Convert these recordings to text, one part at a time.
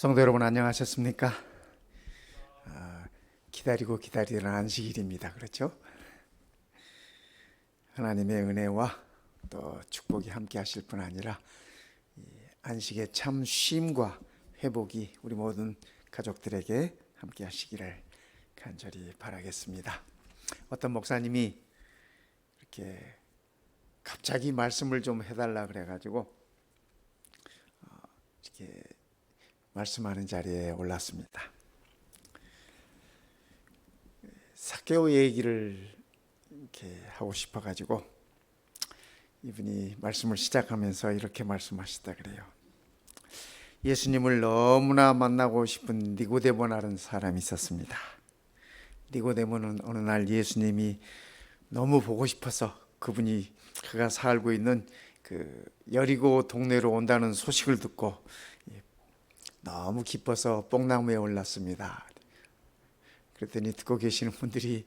성도 여러분 안녕하셨습니까? 기다리고 기다리는 안식일입니다. 그렇죠? 하나님의 은혜와 또 축복이 함께 하실 뿐 아니라 안식의 참 쉼과 회복이 우리 모든 가족들에게 함께 하시기를 간절히 바라겠습니다. 어떤 목사님이 이렇게 갑자기 말씀을 좀 해달라 그래가지고 이렇게 말씀하는 자리에 올랐습니다. 삭개오 얘기를 이렇게 하고 싶어가지고 이분이 말씀을 시작하면서 이렇게 말씀하시다 그래요. 예수님을 너무나 만나고 싶은 니고데모라는 사람이 있었습니다. 니고데모는 어느 날 예수님이 너무 보고 싶어서 그가 살고 있는 그 여리고 동네로 온다는 소식을 듣고 너무 기뻐서 뽕나무에 올랐습니다. 그랬더니 듣고 계시는 분들이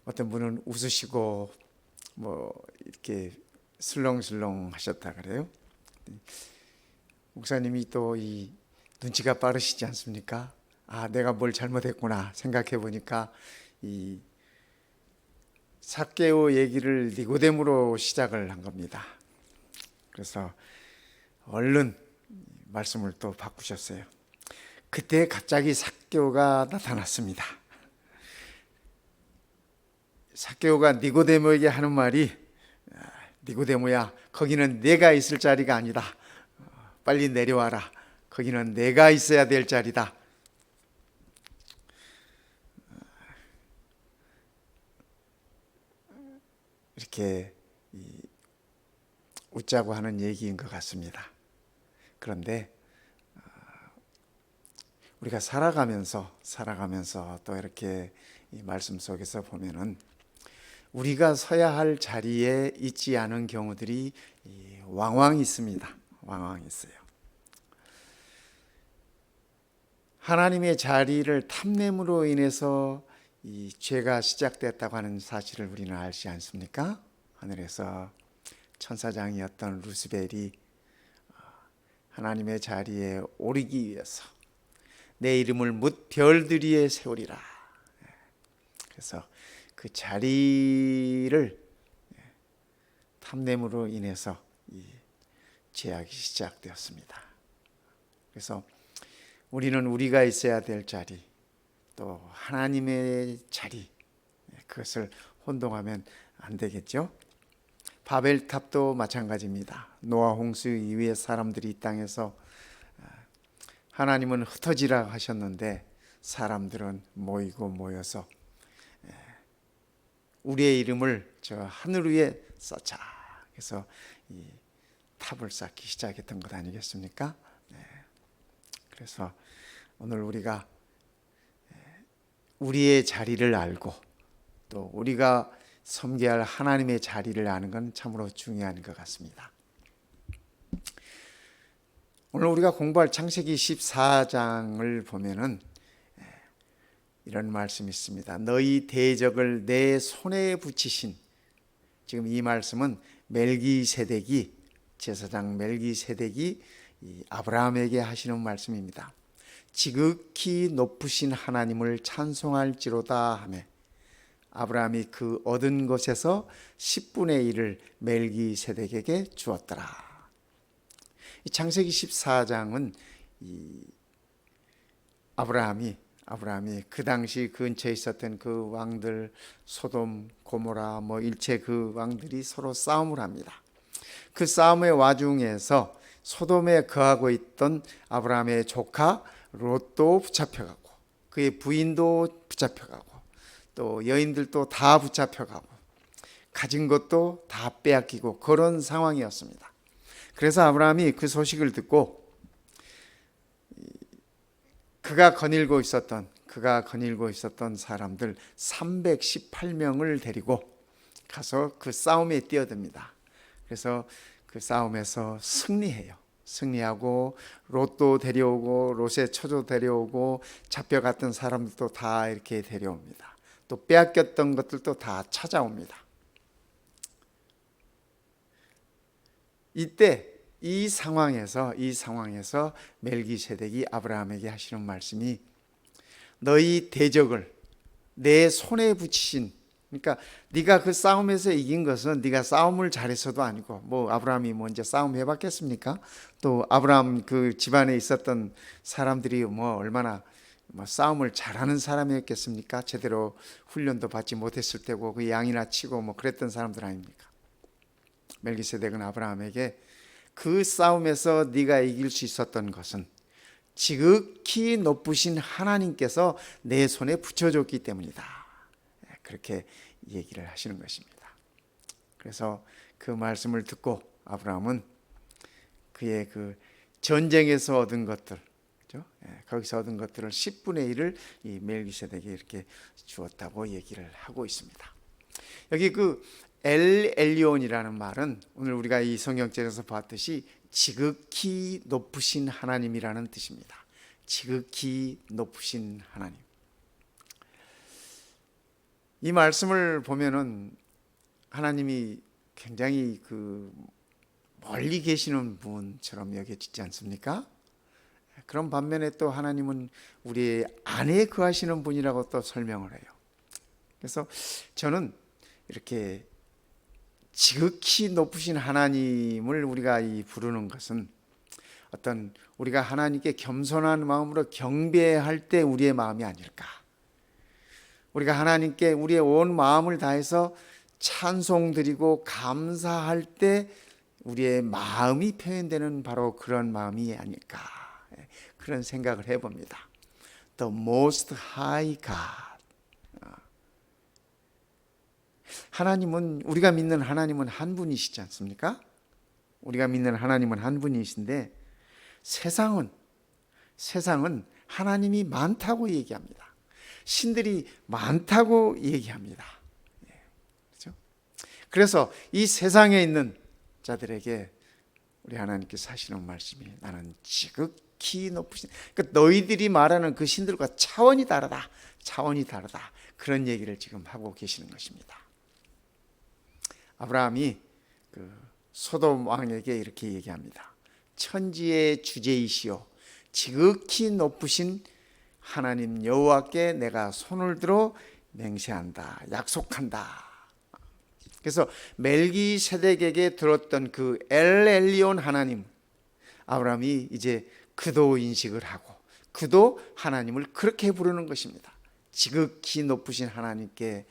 어떤 분은 웃으시고 이렇게 슬렁슬렁 하셨다 그래요. 목사님이 또 이 눈치가 빠르시지 않습니까? 내가 뭘 잘못했구나 생각해 보니까 이 삭개오 얘기를 니고데모로 시작을 한 겁니다. 그래서 얼른 말씀을 또 바꾸셨어요. 그때 갑자기 삭개오가 나타났습니다. 삭개오가 니고데모에게 하는 말이 니고데모야, 거기는 내가 있을 자리가 아니다. 빨리 내려와라. 거기는 내가 있어야 될 자리다. 이렇게 웃자고 하는 얘기인 것 같습니다. 그런데 우리가 살아가면서 또 이렇게 이 말씀 속에서 보면은 우리가 서야 할 자리에 있지 않은 경우들이 왕왕 있습니다. 왕왕 있어요. 하나님의 자리를 탐냄으로 인해서 이 죄가 시작됐다고 하는 사실을 우리는 알지 않습니까? 하늘에서 천사장이었던 루스벨이 하나님의 자리에 오르기 위해서 내 이름을 뭇 별들 위에 세우리라. 그래서 그 자리를 탐냄으로 인해서 이 죄악이 시작되었습니다. 그래서 우리는 우리가 있어야 될 자리, 또 하나님의 자리, 그것을 혼동하면 안 되겠죠. 바벨탑도 마찬가지입니다. 노아 홍수 이후에 사람들이 이 땅에서 하나님은 흩어지라 하셨는데 사람들은 모여서 우리의 이름을 저 하늘 위에 쌓자. 그래서 이 탑을 쌓기 시작했던 것 아니겠습니까? 그래서 오늘 우리가 우리의 자리를 알고 또 우리가 섬겨야 할 하나님의 자리를 아는 건 참으로 중요한 것 같습니다. 오늘 우리가 공부할 창세기 14장을 보면은 이런 말씀이 있습니다. 너희 대적을 내 손에 붙이신, 지금 이 말씀은 멜기세덱이, 제사장 멜기세덱이 아브라함에게 하시는 말씀입니다. 지극히 높으신 하나님을 찬송할지로다 하며 아브라함이 그 얻은 것에서 10분의 1을 멜기세덱에게 주었더라. 이 창세기 14장은 아브라함이 그 당시 근처에 있었던 그 왕들, 소돔, 고모라 일체 그 왕들이 서로 싸움을 합니다. 그 싸움의 와중에서 소돔에 거하고 있던 아브라함의 조카 롯도 붙잡혀가고 그의 부인도 붙잡혀가고 또 여인들도 다 붙잡혀가고 가진 것도 다 빼앗기고 그런 상황이었습니다. 그래서 아브라함이 그 소식을 듣고 그가 거닐고 있었던 사람들 318명을 데리고 가서 그 싸움에 뛰어듭니다. 그래서 그 싸움에서 승리하고 롯도 데려오고 롯의 처조 데려오고 잡혀갔던 사람들도 다 이렇게 데려옵니다. 또 빼앗겼던 것들도 다 찾아옵니다. 이때 이 상황에서 멜기세덱이 아브라함에게 하시는 말씀이 너희 대적을 내 손에 붙이신, 그러니까 네가 그 싸움에서 이긴 것은 네가 싸움을 잘해서도 아니고, 뭐 아브라함이 먼저 싸움 해봤겠습니까? 또 아브라함 그 집안에 있었던 사람들이 뭐 얼마나 싸움을 잘하는 사람이었겠습니까? 제대로 훈련도 받지 못했을 테고 그 양이나 치고 뭐 그랬던 사람들 아닙니까? 멜기세덱은 아브라함에게 그 싸움에서 네가 이길 수 있었던 것은 지극히 높으신 하나님께서 내 손에 붙여줬기 때문이다. 그렇게 얘기를 하시는 것입니다. 그래서 그 말씀을 듣고 아브라함은 그의 그 전쟁에서 얻은 것들, 그렇죠? 거기서 얻은 것들을 10분의 1을 이 멜기세덱에게 이렇게 주었다고 얘기를 하고 있습니다. 여기 그 엘 엘리온이라는 말은 오늘 우리가 이 성경책에서 봤듯이 지극히 높으신 하나님이라는 뜻입니다. 지극히 높으신 하나님. 이 말씀을 보면은 하나님이 굉장히 그 멀리 계시는 분처럼 여겨지지 않습니까? 그런 반면에 또 하나님은 우리의 안에 거하시는 분이라고 또 설명을 해요. 그래서 저는 이렇게 지극히 높으신 하나님을 우리가 부르는 것은 어떤 우리가 하나님께 겸손한 마음으로 경배할 때 우리의 마음이 아닐까. 우리가 하나님께 우리의 온 마음을 다해서 찬송드리고 감사할 때 우리의 마음이 표현되는 바로 그런 마음이 아닐까. 그런 생각을 해봅니다. The Most High God. 하나님은, 우리가 믿는 하나님은 한 분이시지 않습니까? 우리가 믿는 하나님은 한 분이신데 세상은 하나님이 많다고 얘기합니다. 신들이 많다고 얘기합니다. 그렇죠? 그래서 이 세상에 있는 자들에게 우리 하나님께서 하시는 말씀이 나는 지극히 높으신, 그러니까 너희들이 말하는 그 신들과 차원이 다르다. 그런 얘기를 지금 하고 계시는 것입니다. 아브라함이 그 소돔 왕에게 이렇게 얘기합니다. 천지의 주제이시오 지극히 높으신 하나님 여호와께 내가 손을 들어 맹세한다, 약속한다. 그래서 멜기세덱에게 들었던 그 엘 엘리온 하나님, 아브라함이 이제 그도 인식을 하고 그도 하나님을 그렇게 부르는 것입니다. 지극히 높으신 하나님께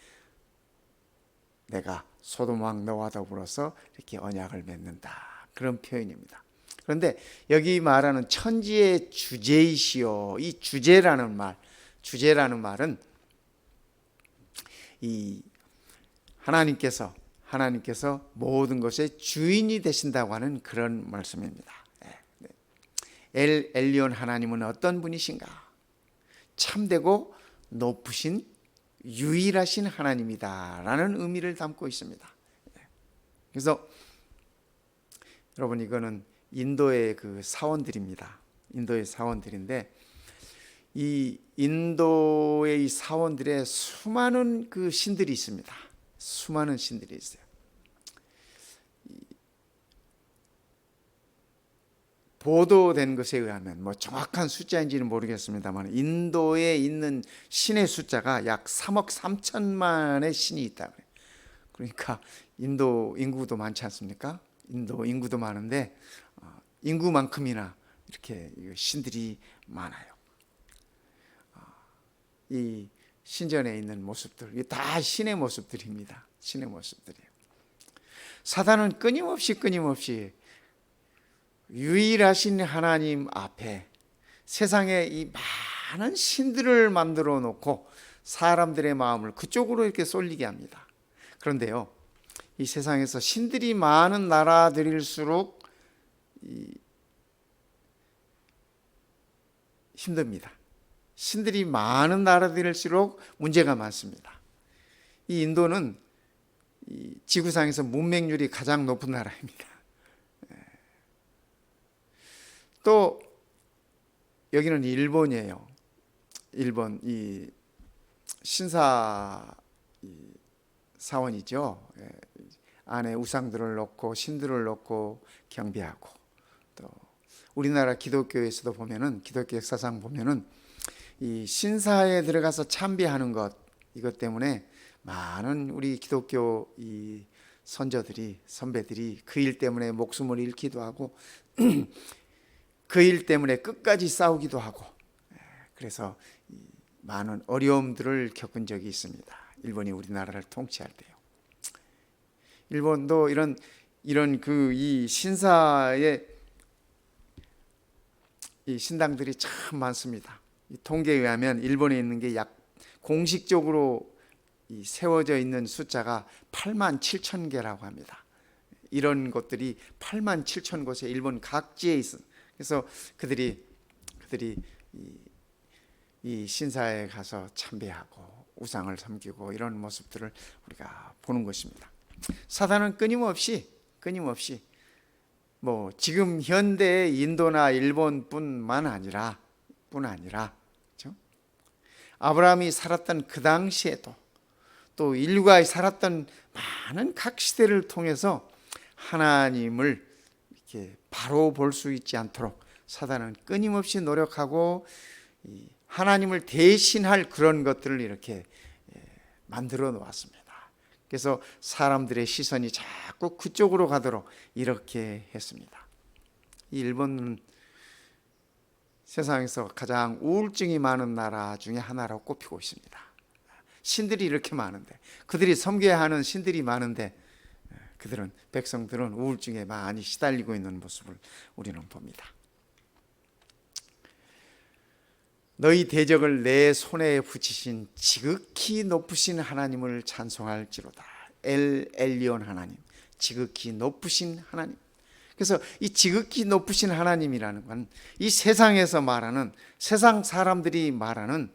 내가 소돔 왕 너와 더불어서 이렇게 언약을 맺는다. 그런 표현입니다. 그런데 여기 말하는 천지의 주제이시오, 이 주제라는 말은 이 하나님께서 모든 것의 주인이 되신다고 하는 그런 말씀입니다. 엘 엘리온 하나님은 어떤 분이신가? 참되고 높으신 유일하신 하나님이다라는 의미를 담고 있습니다. 그래서 여러분, 이거는 인도의 그 사원들입니다. 인도의 사원들인데 이 인도의 이 사원들의 수많은 그 신들이 있습니다. 수많은 신들이 있어요. 보도된 것에 의하면 뭐 정확한 숫자인지는 모르겠습니다만 인도에 있는 신의 숫자가 약 3억 3천만의 신이 있다. 그러니까 인도 인구도 많지 않습니까? 인도 인구도 많은데 인구만큼이나 이렇게 신들이 많아요. 이 신전에 있는 모습들, 다 신의 모습들입니다. 신의 모습들이에요. 사단은 끊임없이 유일하신 하나님 앞에 세상에 이 많은 신들을 만들어 놓고 사람들의 마음을 그쪽으로 이렇게 쏠리게 합니다. 그런데요, 이 세상에서 신들이 많은 나라들일수록 힘듭니다. 신들이 많은 나라들일수록 문제가 많습니다. 이 인도는 이 지구상에서 문맹률이 가장 높은 나라입니다. 또 여기는 일본이에요. 일본 이 신사 사원이죠. 안에 우상들을 놓고 신들을 놓고 경배하고 우리나라 기독교에서도 보면은, 기독교 역사상 보면은 이 신사에 들어가서 참배하는 것, 이것 때문에 많은 우리 기독교 이 선조들이, 선배들이 그 일 때문에 목숨을 잃기도 하고 그 일 때문에 끝까지 싸우기도 하고, 그래서 많은 어려움들을 겪은 적이 있습니다. 일본이 우리나라를 통치할 때요. 일본도 이런 그 이 신사의 이 신당들이 참 많습니다. 이 통계에 의하면 일본에 있는 게 약 공식적으로 이 세워져 있는 숫자가 8만 7천 개라고 합니다. 이런 것들이 8만 7천 곳에 일본 각지에 있어. 그래서 그들이 이 신사에 가서 참배하고 우상을 섬기고 이런 모습들을 우리가 보는 것입니다. 사단은 끊임없이 뭐 지금 현대의 인도나 일본뿐만 아니라 그렇죠? 아브라함이 살았던 그 당시에도 또 인류가 살았던 많은 각 시대를 통해서 하나님을 이렇게 바로 볼 수 있지 않도록 사단은 끊임없이 노력하고 하나님을 대신할 그런 것들을 이렇게 만들어 놓았습니다. 그래서 사람들의 시선이 자꾸 그쪽으로 가도록 이렇게 했습니다. 이 일본은 세상에서 가장 우울증이 많은 나라 중에 하나라고 꼽히고 있습니다. 신들이 이렇게 많은데, 그들이 섬겨야 하는 신들이 많은데 백성들은 우울증에 많이 시달리고 있는 모습을 우리는 봅니다. 너희 대적을 내 손에 붙이신 지극히 높으신 하나님을 찬송할지로다. 엘 엘리온 하나님, 지극히 높으신 하나님. 그래서 이 지극히 높으신 하나님이라는 건 이 세상에서 말하는, 세상 사람들이 말하는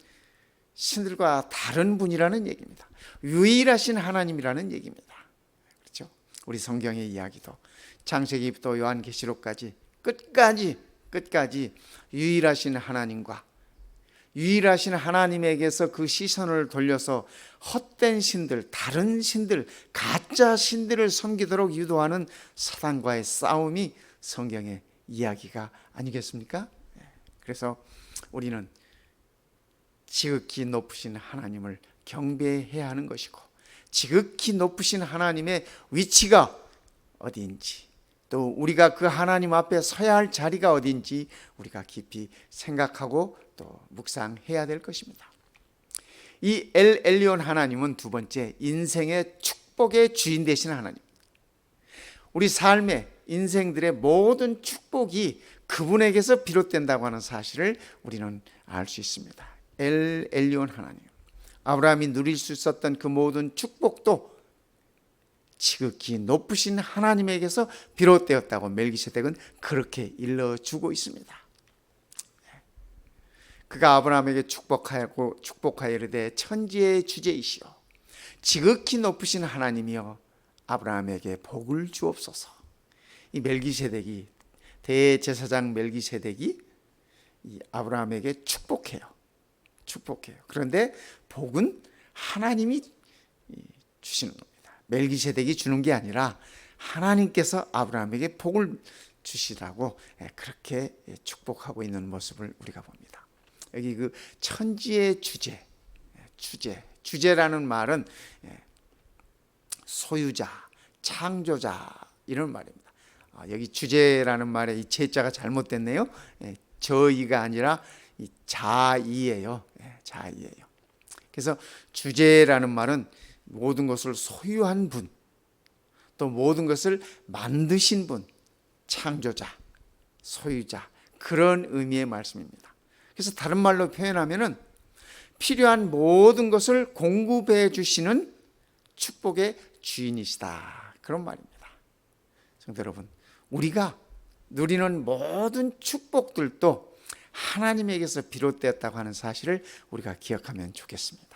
신들과 다른 분이라는 얘기입니다. 유일하신 하나님이라는 얘기입니다. 그렇죠? 우리 성경의 이야기도 창세기부터 요한계시록까지 끝까지 유일하신 하나님과 유일하신 하나님에게서 그 시선을 돌려서 헛된 신들, 다른 신들, 가짜 신들을 섬기도록 유도하는 사단과의 싸움이 성경의 이야기가 아니겠습니까? 그래서 우리는 지극히 높으신 하나님을 경배해야 하는 것이고, 지극히 높으신 하나님의 위치가 어디인지, 또 우리가 그 하나님 앞에 서야 할 자리가 어디인지 우리가 깊이 생각하고 또 묵상해야 될 것입니다. 이 엘 엘리온 하나님은 두 번째, 인생의 축복의 주인 되신 하나님. 우리 삶의 인생들의 모든 축복이 그분에게서 비롯된다고 하는 사실을 우리는 알 수 있습니다. 엘 엘리온 하나님, 아브라함이 누릴 수 있었던 그 모든 축복도 지극히 높으신 하나님에게서 비롯되었다고 멜기세덱은 그렇게 일러주고 있습니다. 그가 아브라함에게 축복하여 이르되 천지의 주제이시오, 지극히 높으신 하나님이여 아브라함에게 복을 주옵소서. 이 멜기세덱이, 대제사장 멜기세덱이 이 아브라함에게 축복해요. 그런데 복은 하나님이 주시는 겁니다. 멜기세덱이 주는 게 아니라 하나님께서 아브라함에게 복을 주시라고 그렇게 축복하고 있는 모습을 우리가 봅니다. 여기 그 천지의 주제라는 말은 소유자, 창조자 이런 말입니다. 여기 주제라는 말에 이 제자가 잘못됐네요. 저이가 아니라 자이예요. 자이예요. 그래서 주제라는 말은 모든 것을 소유한 분, 또 모든 것을 만드신 분, 창조자, 소유자, 그런 의미의 말씀입니다. 그래서 다른 말로 표현하면은 필요한 모든 것을 공급해 주시는 축복의 주인이시다, 그런 말입니다. 성도 여러분, 우리가 누리는 모든 축복들도 하나님에게서 비롯되었다고 하는 사실을 우리가 기억하면 좋겠습니다.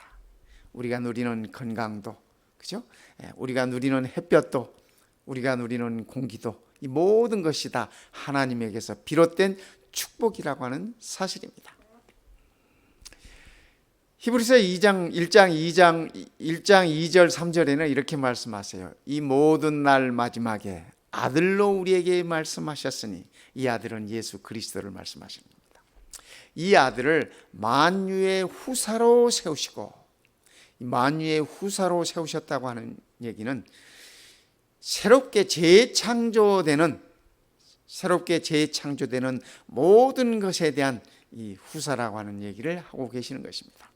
우리가 누리는 건강도, 그죠? 우리가 누리는 햇볕도, 우리가 누리는 공기도, 이 모든 것이 다 하나님에게서 비롯된 축복이라고 하는 사실입니다. 히브리서 1장 2절 3절에는 이렇게 말씀하세요. 이 모든 날 마지막에 아들로 우리에게 말씀하셨으니 이 아들은 예수 그리스도를 말씀하시는 겁니다. 이 아들을 만유의 후사로 세우시고, 만유의 후사로 세우셨다고 하는 얘기는 새롭게 재창조되는 모든 것에 대한 이 후사라고 하는 얘기를 하고 계시는 것입니다.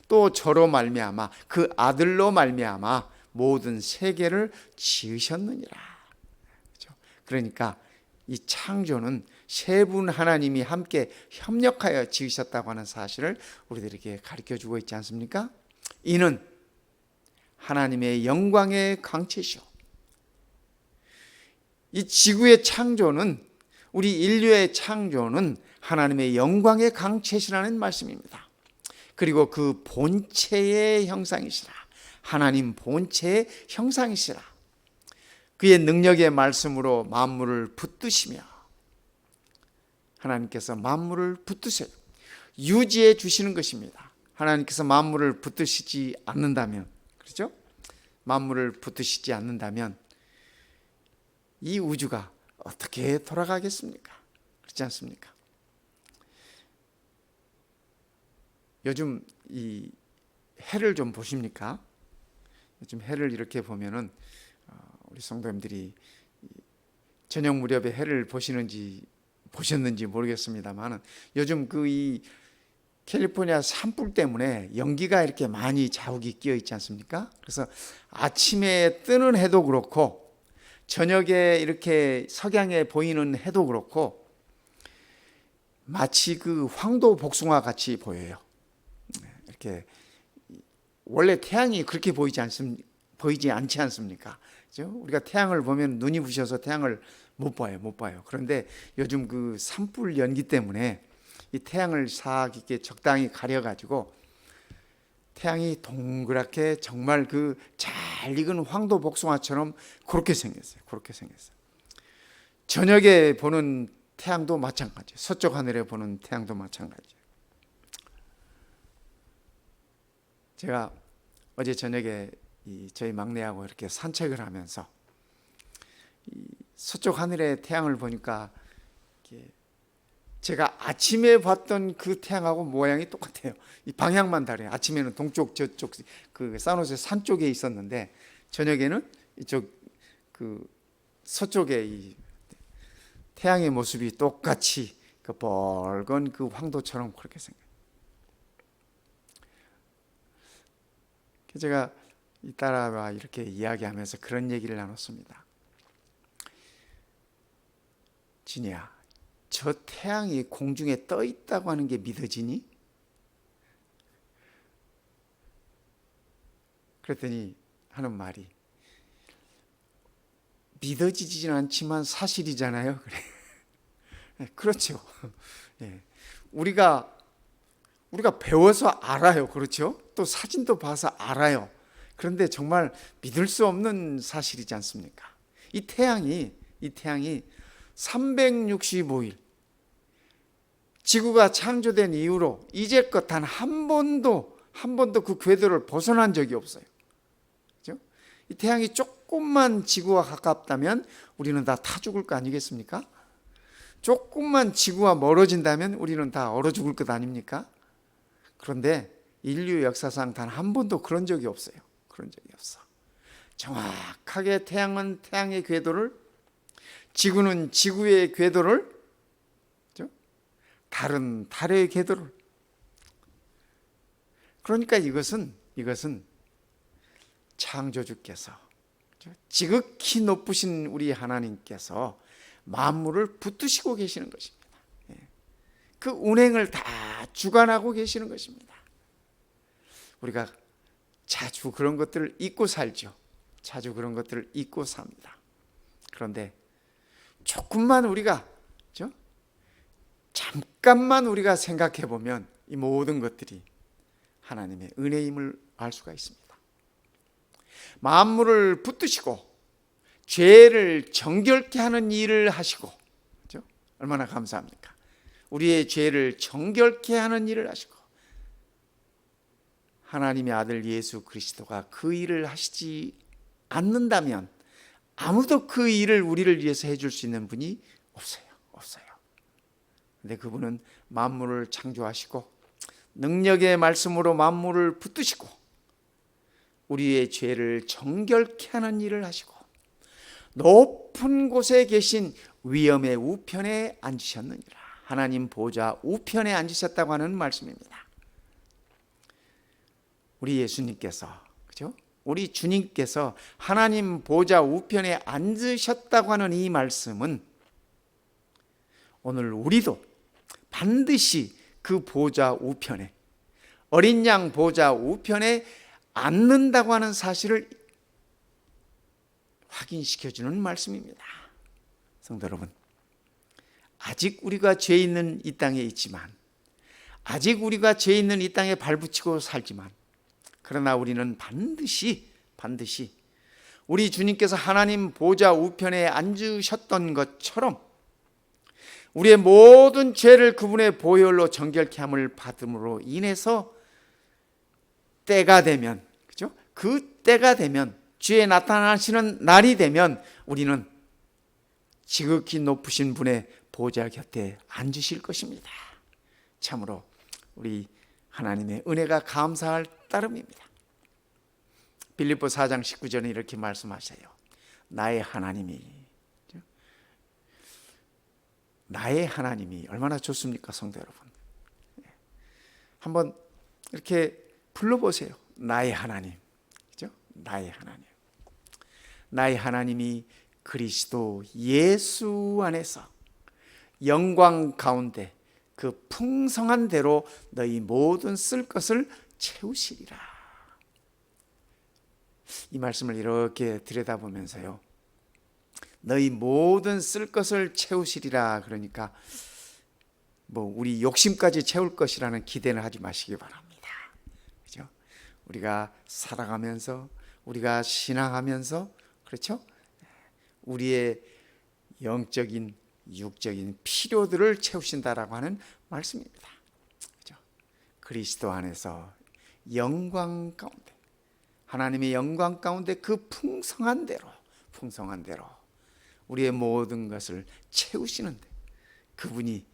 또 저로 말미암아, 그 아들로 말미암아 모든 세계를 지으셨느니라. 그렇죠? 그러니까 이 창조는 세 분 하나님이 함께 협력하여 지으셨다고 하는 사실을 우리들에게 가르쳐주고 있지 않습니까? 이는 하나님의 영광의 강체시오. 이 지구의 창조는, 우리 인류의 창조는 하나님의 영광의 강체시라는 말씀입니다. 그리고 그 본체의 형상이시라. 하나님 본체의 형상이시라. 그의 능력의 말씀으로 만물을 붙드시며, 하나님께서 만물을 붙드세요. 유지해 주시는 것입니다. 하나님께서 만물을 붙드시지 않는다면, 그렇죠? 만물을 붙드시지 않는다면 이 우주가 어떻게 돌아가겠습니까? 그렇지 않습니까? 요즘 이 해를 좀 보십니까? 요즘 해를 이렇게 보면은 우리 성도님들이 저녁 무렵에 해를 보셨는지 모르겠습니다만은 요즘 그 이 캘리포니아 산불 때문에 연기가 이렇게 많이 자욱이 끼어 있지 않습니까? 그래서 아침에 뜨는 해도 그렇고 저녁에 이렇게 석양에 보이는 해도 그렇고 마치 그 황도 복숭아 같이 보여요. 이렇게 원래 태양이 그렇게 보이지 않지 않습니까? 그렇죠? 우리가 태양을 보면 눈이 부셔서 태양을 못 봐요. 그런데 요즘 그 산불 연기 때문에 이 태양을 싹 이렇게 적당히 가려가지고 태양이 동그랗게 정말 그 잘 익은 황도 복숭아처럼 그렇게 생겼어요. 저녁에 보는 태양도 마찬가지예요. 서쪽 하늘에 보는 태양도 마찬가지예요. 제가 어제 저녁에 저희 막내하고 이렇게 산책을 하면서 서쪽 하늘의 태양을 보니까 제가 아침에 봤던 그 태양하고 모양이 똑같아요. 이 방향만 다르요. 아침에는 동쪽 저쪽 그 산호세 산 쪽에 있었는데 저녁에는 이쪽 그 서쪽에 이 태양의 모습이 똑같이 그 붉은 그 황도처럼 그렇게 생겨요. 제가 이 딸아와 이렇게 이야기하면서 그런 얘기를 나눴습니다. 진이야, 저 태양이 공중에 떠 있다고 하는 게 믿어지니? 그랬더니 하는 말이 믿어지지는 않지만 사실이잖아요. 그래. 네, 그렇죠. 네. 우리가 배워서 알아요. 그렇죠? 또 사진도 봐서 알아요. 그런데 정말 믿을 수 없는 사실이지 않습니까? 이 태양이 365일 지구가 창조된 이후로 이제껏 단 한 번도 그 궤도를 벗어난 적이 없어요. 그렇죠? 이 태양이 조금만 지구와 가깝다면 우리는 다 타 죽을 거 아니겠습니까? 조금만 지구와 멀어진다면 우리는 다 얼어 죽을 것 아닙니까? 그런데 인류 역사상 단 한 번도 그런 적이 없어요. 그런 적이 없어. 정확하게 태양은 태양의 궤도를, 지구는 지구의 궤도를, 그렇죠? 달은 달의 궤도를. 그러니까 이것은 창조주께서, 그렇죠? 지극히 높으신 우리 하나님께서 만물을 붙드시고 계시는 것입니다. 그 운행을 다 주관하고 계시는 것입니다. 우리가 자주 그런 것들을 잊고 살죠. 자주 그런 것들을 잊고 삽니다. 그런데 조금만 우리가, 그렇죠? 잠깐만 우리가 생각해 보면 이 모든 것들이 하나님의 은혜임을 알 수가 있습니다. 만물을 붙드시고 죄를 정결케 하는 일을 하시고, 그렇죠? 얼마나 감사합니까? 우리의 죄를 정결케 하는 일을 하시고, 하나님의 아들 예수 그리스도가 그 일을 하시지 않는다면 아무도 그 일을 우리를 위해서 해줄 수 있는 분이 없어요. 근데 그분은 만물을 창조하시고 능력의 말씀으로 만물을 붙드시고 우리의 죄를 정결케 하는 일을 하시고 높은 곳에 계신 위엄의 우편에 앉으셨느니라. 하나님 보좌 우편에 앉으셨다고 하는 말씀입니다. 우리 예수님께서, 그죠? 우리 주님께서 하나님 보좌 우편에 앉으셨다고 하는 이 말씀은 오늘 우리도 반드시 그 보좌 우편에, 어린 양 보좌 우편에 앉는다고 하는 사실을 확인시켜주는 말씀입니다. 성도 여러분, 아직 우리가 죄 있는 이 땅에 있지만, 아직 우리가 죄 있는 이 땅에 발붙이고 살지만, 그러나 우리는 반드시 우리 주님께서 하나님 보좌 우편에 앉으셨던 것처럼 우리의 모든 죄를 그분의 보혈로 정결케 함을 받음으로 인해서 때가 되면, 그죠? 그 때가 되면, 주에 나타나시는 날이 되면 우리는 지극히 높으신 분의 보좌 곁에 앉으실 것입니다. 참으로 우리 하나님의 은혜가 감사할 따름입니다. 빌립보 4장 19절에 이렇게 말씀하세요. 나의 하나님이 얼마나 좋습니까, 성도 여러분? 한번 이렇게 불러보세요. 나의 하나님, 그죠? 나의 하나님. 나의 하나님이 그리스도 예수 안에서 영광 가운데 그 풍성한 대로 너희 모든 쓸 것을 채우시리라. 이 말씀을 이렇게 들여다보면서요, 너희 모든 쓸 것을 채우시리라 그러니까 우리 욕심까지 채울 것이라는 기대는 하지 마시기 바랍니다. 그죠? 우리가 살아가면서, 우리가 신앙하면서, 그렇죠? 우리의 영적인, 육적인 필요들을 채우신다라고 하는 말씀입니다. 그죠? 그리스도 안에서 영광 가운데, 하나님의 영광 가운데 그 풍성한 대로 우리의 모든 것을 채우시는데 그분이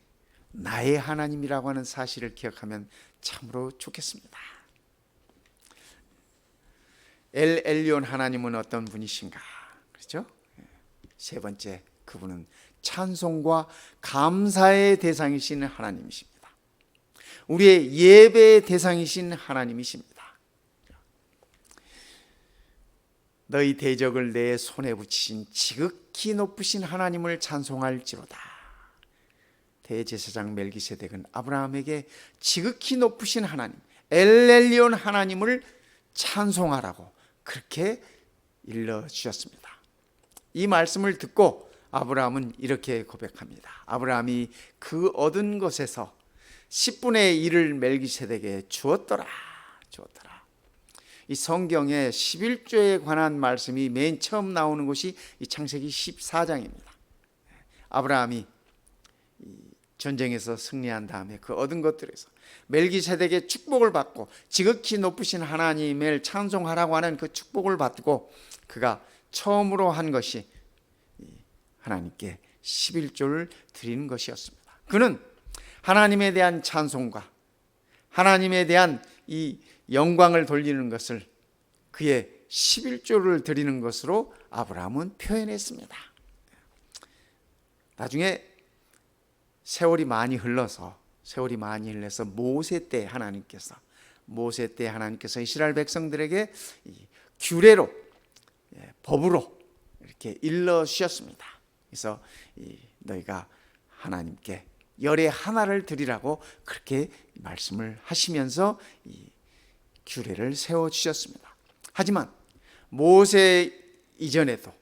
나의 하나님이라고 하는 사실을 기억하면 참으로 좋겠습니다. 엘 엘리온 하나님은 어떤 분이신가? 그렇죠? 세 번째, 그분은 찬송과 감사의 대상이신 하나님이십니다. 우리의 예배의 대상이신 하나님이십니다. 너희 대적을 내 손에 붙이신 지극히 높으신 하나님을 찬송할지로다. 대제사장 멜기세덱은 아브라함에게 지극히 높으신 하나님, 엘엘리온 하나님을 찬송하라고 그렇게 일러주셨습니다. 이 말씀을 듣고 아브라함은 이렇게 고백합니다. 아브라함이 그 얻은 것에서 10분의 1을 멜기세덱에게 주었더라. 이 성경에 11조에 관한 말씀이 맨 처음 나오는 곳이 이 창세기 14장입니다. 아브라함이 전쟁에서 승리한 다음에 그 얻은 것들에서 멜기세덱의 축복을 받고 지극히 높으신 하나님을 찬송하라고 하는 그 축복을 받고 그가 처음으로 한 것이 하나님께 11조를 드리는 것이었습니다. 그는 하나님에 대한 찬송과 하나님에 대한 이 영광을 돌리는 것을 그의 11조를 드리는 것으로 아브라함은 표현했습니다. 나중에 세월이 많이 흘러서 모세 때 하나님께서 이스라엘 백성들에게 규례로, 법으로 이렇게 일러 주셨습니다. 그래서 너희가 하나님께 열의 하나를 드리라고 그렇게 말씀을 하시면서 이 규례를 세워 주셨습니다. 하지만 모세 이전에도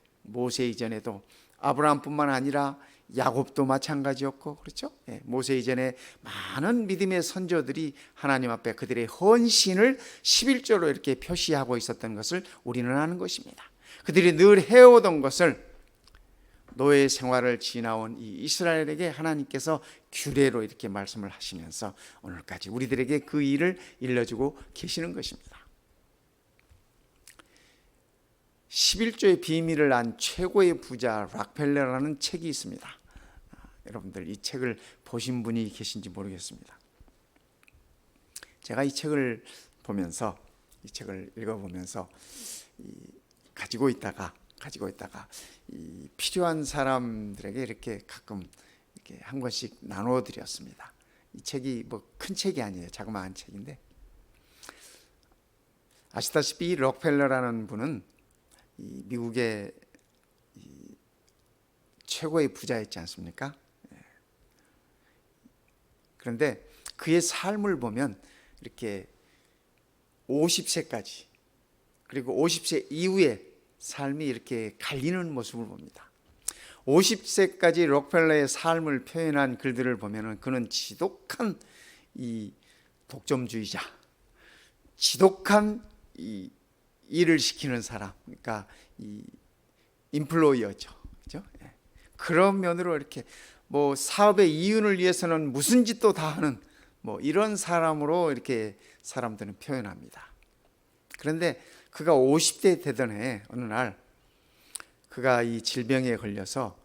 아브라함뿐만 아니라 야곱도 마찬가지였고, 그렇죠? 모세 이전에 많은 믿음의 선조들이 하나님 앞에 그들의 헌신을 11조로 이렇게 표시하고 있었던 것을 우리는 아는 것입니다. 그들이 늘 해오던 것을 노예 생활을 지나온 이 이스라엘에게 하나님께서 규례로 이렇게 말씀을 하시면서 오늘까지 우리들에게 그 일을 일러주고 계시는 것입니다. 11조의 비밀을 안 최고의 부자 락펠러라는 책이 있습니다. 여러분들 이 책을 보신 분이 계신지 모르겠습니다. 제가 이 책을 읽어보면서 가지고 있다가 이 필요한 사람들에게 이렇게 가끔 이렇게 한 권씩 나눠 드렸습니다. 이 책이 뭐 큰 책이 아니에요. 자그마한 책인데, 아시다시피 록펠러라는 분은 이 미국의 최고의 부자였지 않습니까? 그런데 그의 삶을 보면 이렇게 50세까지, 그리고 50세 이후의 삶이 이렇게 갈리는 모습을 봅니다. 50세까지 록펠러의 삶을 표현한 글들을 보면은 그는 지독한 이 독점주의자, 지독한 이 일을 시키는 사람, 그러니까 이 인플로이어죠, 그렇죠? 그런 면으로 이렇게 뭐 사업의 이윤을 위해서는 무슨 짓도 다 하는 뭐 이런 사람으로 이렇게 사람들은 표현합니다. 그런데 그가 50대 되던 해 어느 날 그가 이 질병에 걸려서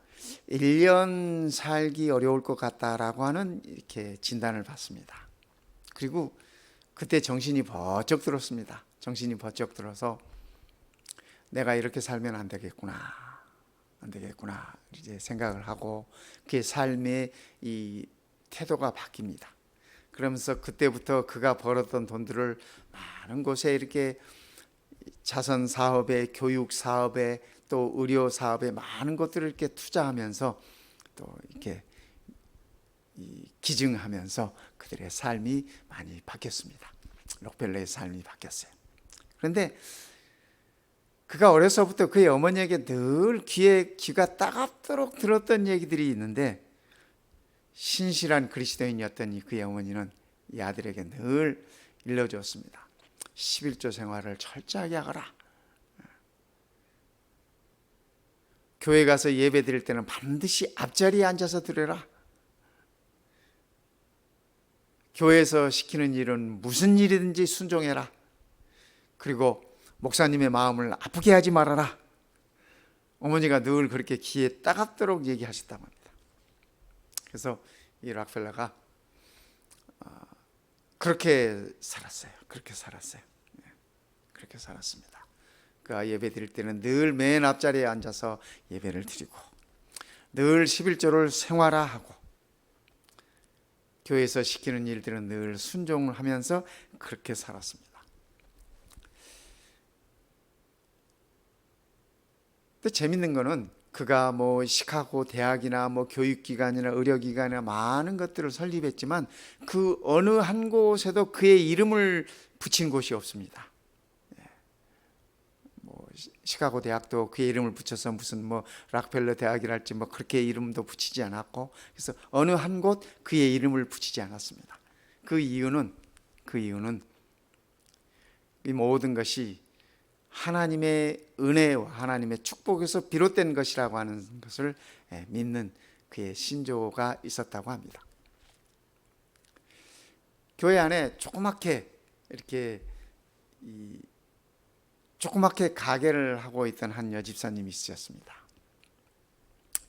1년 살기 어려울 것 같다라고 하는 이렇게 진단을 받습니다. 그리고 그때 정신이 번쩍 들었습니다. 정신이 번쩍 들어서 내가 이렇게 살면 안 되겠구나 이제 생각을 하고 그의 삶의 이 태도가 바뀝니다. 그러면서 그때부터 그가 벌었던 돈들을 많은 곳에 이렇게 자선 사업에, 교육 사업에, 또 의료 사업에 많은 것들을 이렇게 투자하면서 또 이렇게 기증하면서 그들의 삶이 많이 바뀌었습니다. 록펠러의 삶이 바뀌었어요. 그런데 그가 어려서부터 그의 어머니에게 늘 귀가 따갑도록 들었던 얘기들이 있는데, 신실한 그리스도인이었던 그의 어머니는 이 아들에게 늘 일러주었습니다. 11조 생활을 철저하게 하거라. 교회 가서 예배 드릴 때는 반드시 앞자리에 앉아서 드려라. 교회에서 시키는 일은 무슨 일이든지 순종해라. 그리고 목사님의 마음을 아프게 하지 말아라. 어머니가 늘 그렇게 귀에 따갑도록 얘기하셨다고 합니다. 그래서 이 록펠러가 그렇게 살았어요. 그렇게 살았습니다. 그가 예배 드릴 때는 늘 맨 앞자리에 앉아서 예배를 드리고, 늘 11조를 생활화하고, 교회에서 시키는 일들은 늘 순종을 하면서 그렇게 살았습니다. 근데 재밌는 거는 그가 뭐 시카고 대학이나 뭐 교육기관이나 의료기관이나 많은 것들을 설립했지만 그 어느 한 곳에도 그의 이름을 붙인 곳이 없습니다. 뭐 시카고 대학도 그의 이름을 붙여서 무슨 뭐 록펠러 대학이랄지 뭐 그렇게 이름도 붙이지 않았고, 그래서 어느 한 곳 그의 이름을 붙이지 않았습니다. 그 이유는 이 모든 것이 하나님의 은혜와 하나님의 축복에서 비롯된 것이라고 하는 것을 믿는 그의 신조가 있었다고 합니다. 교회 안에 조그맣게 가게를 하고 있던 한 여집사님이 있었습니다.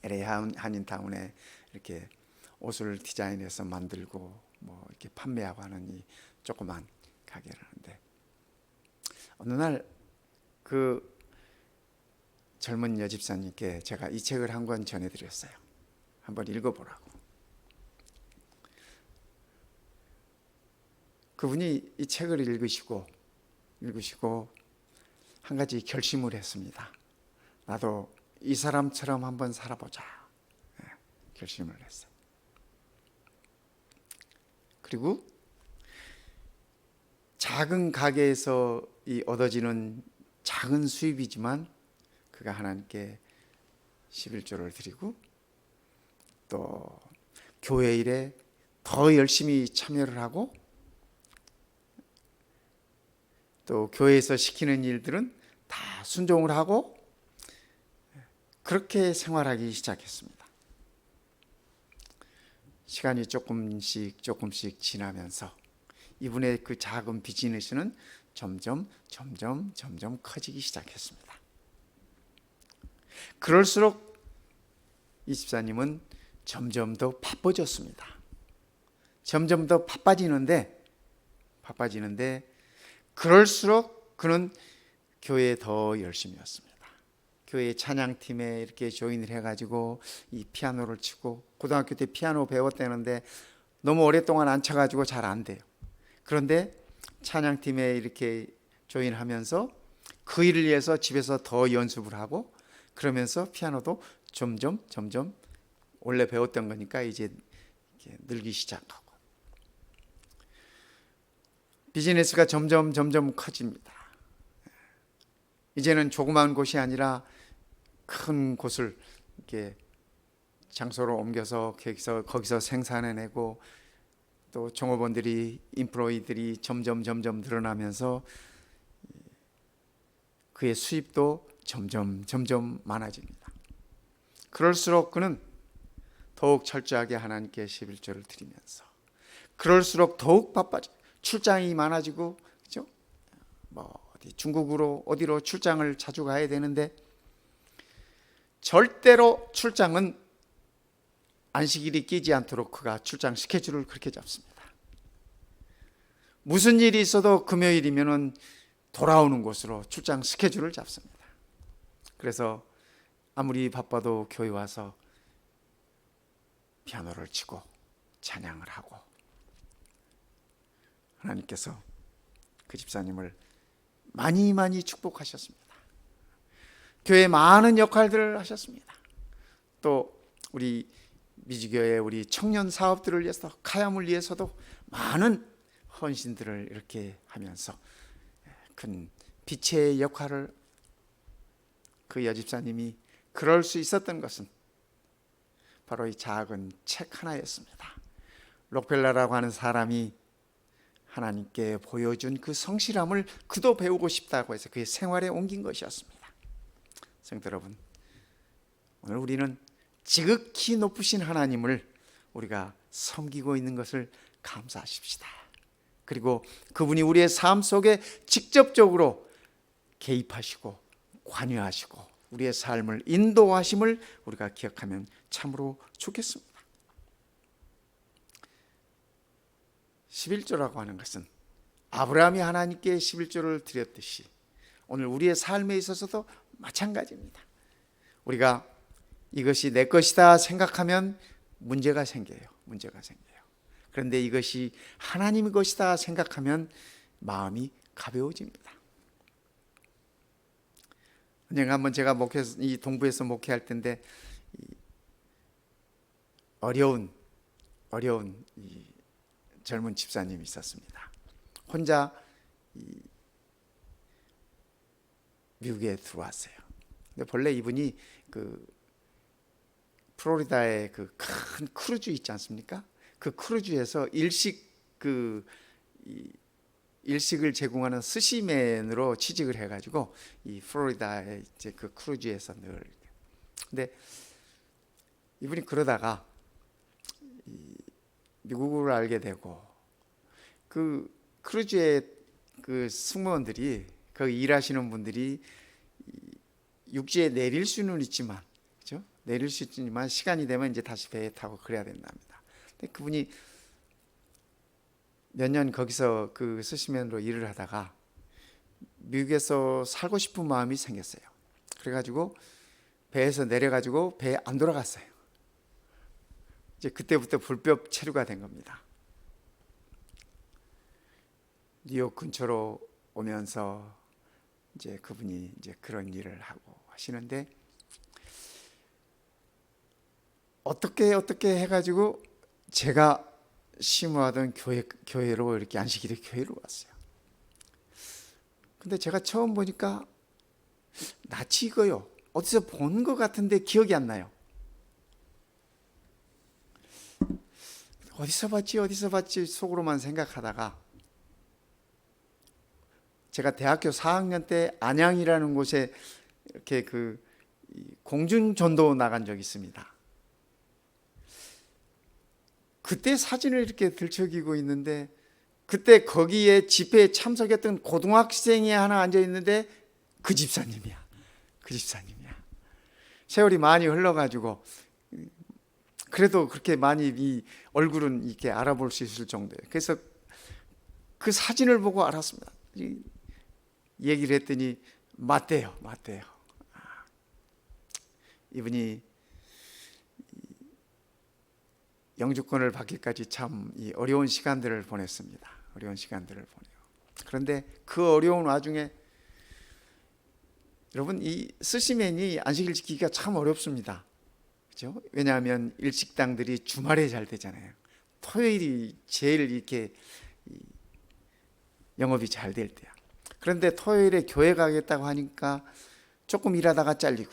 LA 한인타운에 이렇게 옷을 디자인해서 만들고 뭐 이렇게 판매하고 하는 이 조그만 가게를 하는데, 어느 날 그 젊은 여집사님께 제가 이 책을 한 권 전해드렸어요. 한번 읽어보라고. 그분이 이 책을 읽으시고 한 가지 결심을 했습니다. 나도 이 사람처럼 한번 살아보자. 결심을 했어요. 그리고 작은 가게에서 얻어지는 작은 수입이지만 그가 하나님께 11조를 드리고 또 교회 일에 더 열심히 참여를 하고 또 교회에서 시키는 일들은 다 순종을 하고 그렇게 생활하기 시작했습니다. 시간이 조금씩 지나면서 이분의 그 작은 비즈니스는 점점 커지기 시작했습니다. 그럴수록 이 집사님은 점점 더 바빠졌습니다. 점점 더 바빠지는데 그럴수록 그는 교회에 더 열심히 왔습니다. 교회 찬양팀에 이렇게 조인을 해가지고 이 피아노를 치고, 고등학교 때 피아노 배웠다는데 너무 오랫동안 안 쳐가지고 잘 안 돼요. 그런데 찬양팀에 이렇게 조인하면서 그 일을 위해서 집에서 더 연습을 하고, 그러면서 피아노도 점점 원래 배웠던 거니까 이제 늘기 시작하고, 비즈니스가 점점 커집니다. 이제는 조그마한 곳이 아니라 큰 곳을 이렇게 장소로 옮겨서 거기서 생산해내고, 또 종업원들이, 인플로이들이 점점 늘어나면서 그의 수입도 점점 많아집니다. 그럴수록 그는 더욱 철저하게 하나님께 11조를 드리면서, 그럴수록 더욱 바빠져요. 출장이 많아지고, 그죠? 어디 중국으로 어디로 출장을 자주 가야 되는데, 절대로 출장은 안식일이 끼지 않도록 그가 출장 스케줄을 그렇게 잡습니다. 무슨 일이 있어도 금요일이면은 돌아오는 곳으로 출장 스케줄을 잡습니다. 그래서 아무리 바빠도 교회 와서 피아노를 치고 찬양을 하고, 하나님께서 그 집사님을 많이 축복하셨습니다. 교회에 많은 역할들을 하셨습니다. 또 우리 미주교회 우리 청년 사업들을 위해서, 카야물 위해서도 많은 헌신들을 이렇게 하면서 큰 빛의 역할을, 그 여집사님이 그럴 수 있었던 것은 바로 이 작은 책 하나였습니다. 록펠러라고 하는 사람이 하나님께 보여준 그 성실함을 그도 배우고 싶다고 해서 그의 생활에 옮긴 것이었습니다. 성도 여러분, 오늘 우리는 지극히 높으신 하나님을 우리가 섬기고 있는 것을 감사하십시다. 그리고 그분이 우리의 삶 속에 직접적으로 개입하시고 관여하시고 우리의 삶을 인도하심을 우리가 기억하면 참으로 좋겠습니다. 11조라고 하는 것은 아브라함이 하나님께 11조를 드렸듯이 오늘 우리의 삶에 있어서도 마찬가지입니다. 우리가 이것이 내 것이다 생각하면 문제가 생겨요. 그런데 이것이 하나님의 것이다 생각하면 마음이 가벼워집니다. 언젠가 한번 제가 이 동부에서 목회할 때인데, 어려운 이 젊은 집사님이 있었습니다. 혼자 미국에 들어왔어요. 근데 본래 이분이 그 플로리다의 그 큰 크루즈 있지 않습니까? 그 크루즈에서 일식을 제공하는 스시맨으로 취직을 해가지고 이 플로리다의 이제 그 크루즈에서 늘. 근데 이분이 그러다가 미국을 알게 되고, 그 크루즈의 그 승무원들이, 거기 일하시는 분들이 육지에 내릴 수는 있지만, 그죠? 내릴 수 있지만 시간이 되면 이제 다시 배에 타고 그래야 된답니다. 근데 그분이 몇 년 거기서 그 스시맨으로 일을 하다가 미국에서 살고 싶은 마음이 생겼어요. 그래가지고 배에서 내려가지고 배에 안 돌아갔어요. 이제 그때부터 불법 체류가 된 겁니다. 뉴욕 근처로 오면서 이제 그분이 이제 그런 일을 하고 하시는데, 어떻게 해가지고 제가 심호하던 교회로 이렇게 안식일에 교회로 왔어요. 근데 제가 처음 보니까 낯이 익어요. 어디서 본 것 같은데 기억이 안 나요. 어디서 봤지 속으로만 생각하다가, 제가 대학교 4학년 때 안양이라는 곳에 이렇게 그 공중전도 나간 적이 있습니다. 그때 사진을 이렇게 들춰기고 있는데, 그때 거기에 집회에 참석했던 고등학생이 하나 앉아 있는데 그 집사님이야. 세월이 많이 흘러가지고 그래도 그렇게 많이 이 얼굴은 이렇게 알아볼 수 있을 정도예요. 그래서 그 사진을 보고 알았습니다. 얘기를 했더니 맞대요. 이분이 영주권을 받기까지 참 어려운 시간들을 보냈습니다. 그런데 그 어려운 와중에 여러분, 이 스시맨이 안식일 지키기가 참 어렵습니다. 그렇죠? 왜냐하면 일식당들이 주말에 잘 되잖아요. 토요일이 제일 이렇게 영업이 잘 될 때야. 그런데 토요일에 교회 가겠다고 하니까 조금 일하다가 잘리고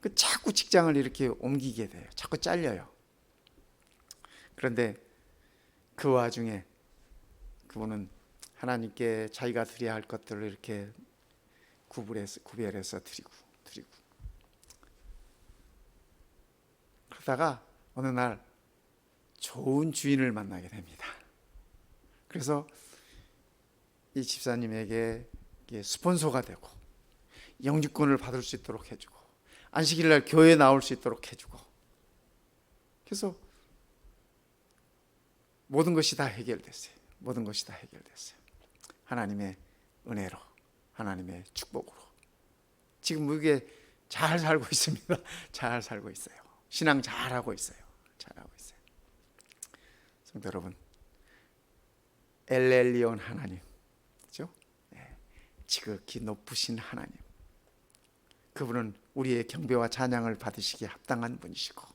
그 자꾸 직장을 이렇게 옮기게 돼요. 자꾸 잘려요. 그런데 그 와중에 그분은 하나님께 자기가 드려야 할 것들을 이렇게 구별해서 드리고 그러다가 어느 날 좋은 주인을 만나게 됩니다. 그래서 이 집사님에게 스폰서가 되고 영주권을 받을 수 있도록 해주고 안식일 날 교회에 나올 수 있도록 해주고, 그래서 모든 것이 다 해결됐어요. 하나님의 은혜로, 하나님의 축복으로 지금 무게 잘 살고 있습니다. 잘 살고 있어요. 신앙 잘하고 있어요. 성도 여러분, 엘엘리온 하나님, 그렇죠? 지극히 높으신 하나님, 그분은 우리의 경배와 찬양을 받으시기에 합당한 분이시고,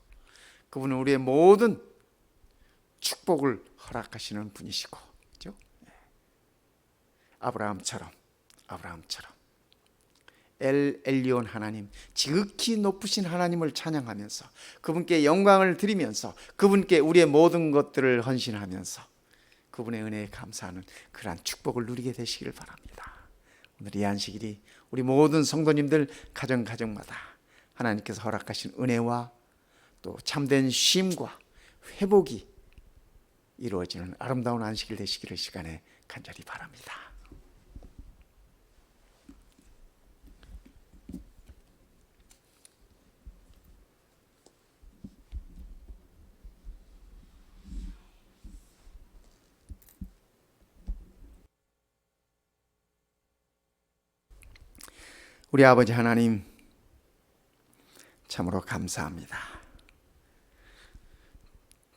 그분은 우리의 모든 축복을 허락하시는 분이시고, 그렇죠? 아브라함처럼 엘리온 하나님, 지극히 높으신 하나님을 찬양하면서 그분께 영광을 드리면서 그분께 우리의 모든 것들을 헌신하면서 그분의 은혜에 감사하는 그러한 축복을 누리게 되시기를 바랍니다. 오늘 이 안식일이 우리 모든 성도님들 가정마다 하나님께서 허락하신 은혜와 또 참된 쉼과 회복이 이루어지는 아름다운 안식일 되시기를 시간에 간절히 바랍니다. 우리 아버지 하나님, 참으로 감사합니다.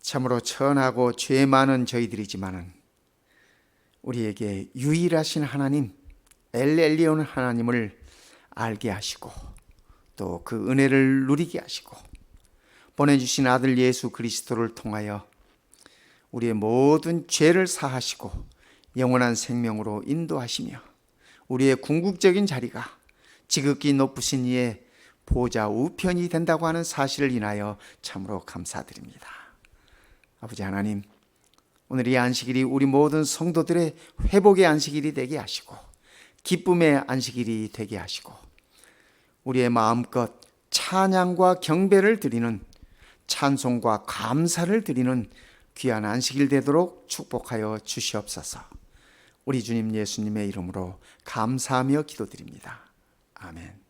참으로 천하고 죄 많은 저희들이지만은 우리에게 유일하신 하나님, 엘엘리온 하나님을 알게 하시고 또 그 은혜를 누리게 하시고 보내주신 아들 예수 그리스도를 통하여 우리의 모든 죄를 사하시고 영원한 생명으로 인도하시며 우리의 궁극적인 자리가 지극히 높으신 이의 보좌 우편이 된다고 하는 사실을 인하여 참으로 감사드립니다. 아버지 하나님, 오늘 이 안식일이 우리 모든 성도들의 회복의 안식일이 되게 하시고 기쁨의 안식일이 되게 하시고 우리의 마음껏 찬양과 경배를 드리는, 찬송과 감사를 드리는 귀한 안식일 되도록 축복하여 주시옵소서. 우리 주님 예수님의 이름으로 감사하며 기도드립니다. 아멘.